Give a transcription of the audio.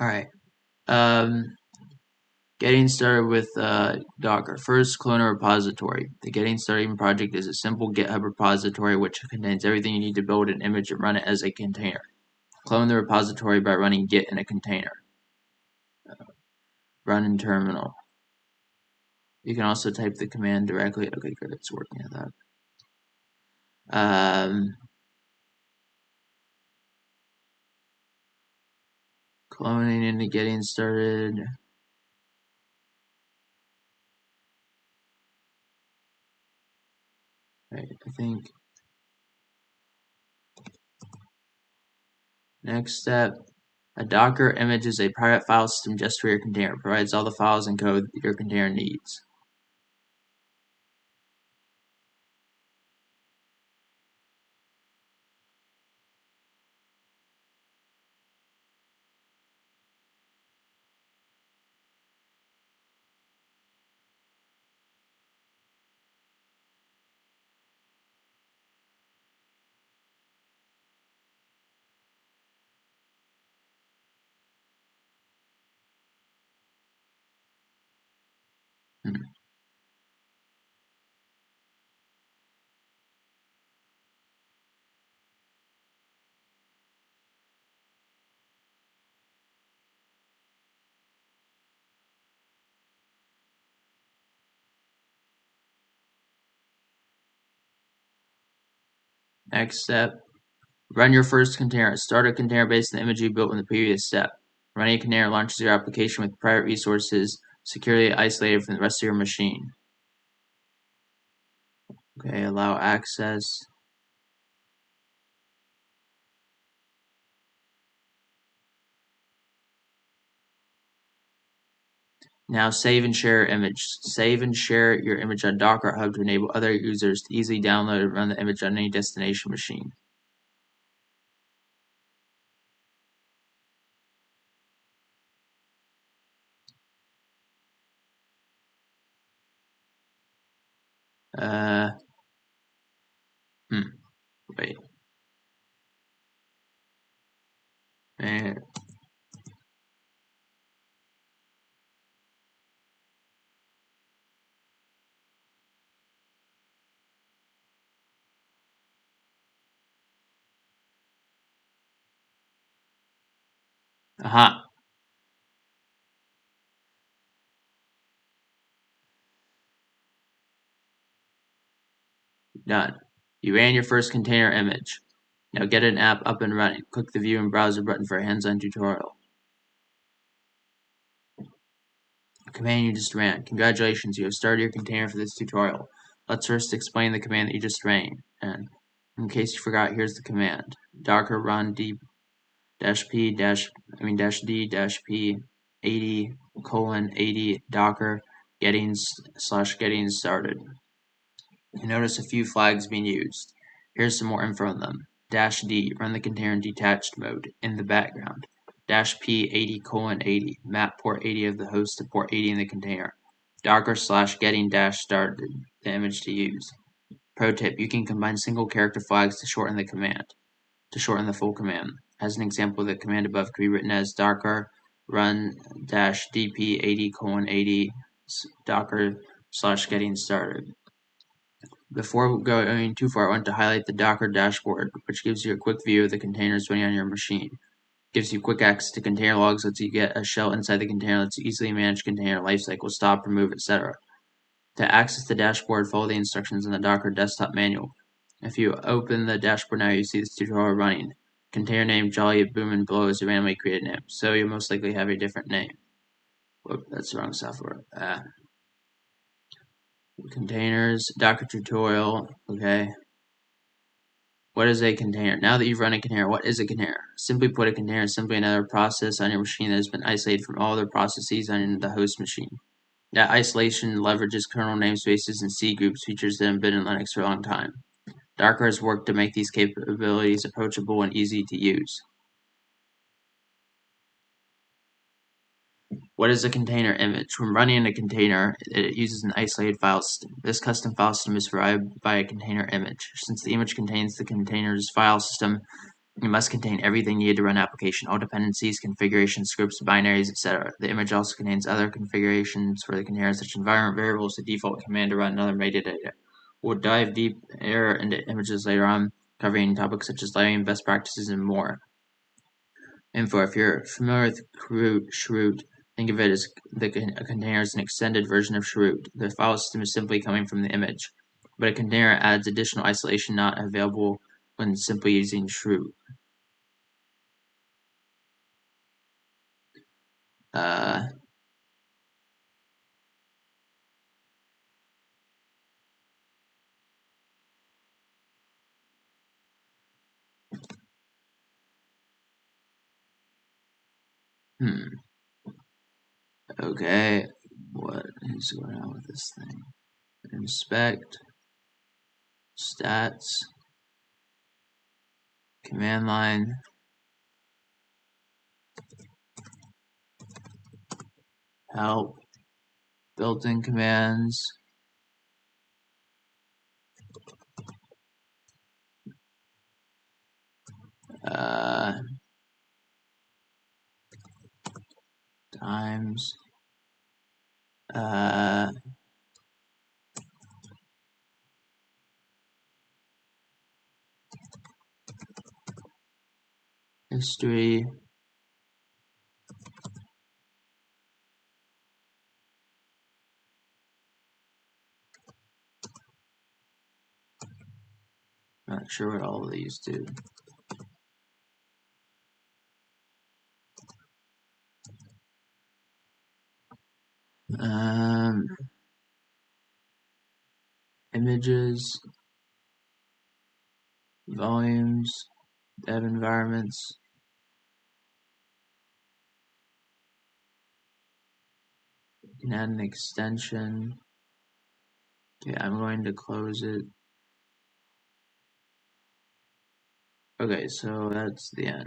Alright. Getting started with Docker. First, clone a repository. The Getting Started project is a simple GitHub repository which contains everything you need to build an image and run it as a container. Clone the repository by running git in a container. Run in terminal. You can also type the command directly. Okay, good, it's working at that. Cloning into Getting Started. Right, I think. Next step. A Docker image is a private file system just for your container. It provides all the files and code that your container needs. Next step. Run your first container. Start a container based on the image you built in the previous step. Running a container launches your application with private resources securely isolated from the rest of your machine. Okay, allow access. Now save and share your image. Save and share your image on Docker Hub to enable other users to easily download and run the image on any destination machine. Wait. And aha. Done. You ran your first container image. Now get an app up and running. Click the View in Browser button for a hands-on tutorial. Command you just ran. Congratulations, you have started your container for this tutorial. Let's first explain the command that you just ran. And in case you forgot, here's the command. Docker run d -p -d-p 80:80 docker getting started. You notice a few flags being used. Here's some more info on them. -d, run the container in detached mode, in the background. -p 80:80, map port 80 of the host to port 80 in the container. Docker/getting-started, the image to use. Pro tip, you can combine single character flags to shorten the full command. As an example, the command above could be written as docker run -dp 80:80 docker/getting started. Before going too far, I want to highlight the Docker dashboard, which gives you a quick view of the containers running on your machine. Gives you quick access to container logs, lets you get a shell inside the container, lets you easily manage container lifecycle, stop, remove, etc. To access the dashboard, follow the instructions in the Docker desktop manual. If you open the dashboard now, you see this tutorial running. Container name Jolly Boom and below is a randomly created name, so you'll most likely have a different name. Whoop, that's the wrong software. Containers, Docker tutorial, okay. What is a container? Now that you've run a container, what is a container? Simply put, a container is simply another process on your machine that has been isolated from all other processes on the host machine. That isolation leverages kernel namespaces and C groups, features that have been in Linux for a long time. Docker has worked to make these capabilities approachable and easy to use. What is a container image? When running a container, it uses an isolated file system. This custom file system is provided by a container image. Since the image contains the container's file system, It must contain everything needed to run application, all dependencies, configurations, scripts, binaries, etc. The image also contains other configurations for the container, such as environment variables, the default command to run, and other metadata. We'll dive deeper into images later on, covering topics such as lighting, best practices, and more. Info: if you're familiar with Chroot, think of it as a container as an extended version of Chroot. The file system is simply coming from the image, but a container adds additional isolation not available when simply using Chroot. Okay, what is going on with this thing? Inspect, stats, command line, help, built-in commands, times, history, not sure what all of these do. Images, volumes, dev environments, you can add an extension. Okay, I'm going to close it. Okay, so that's the end.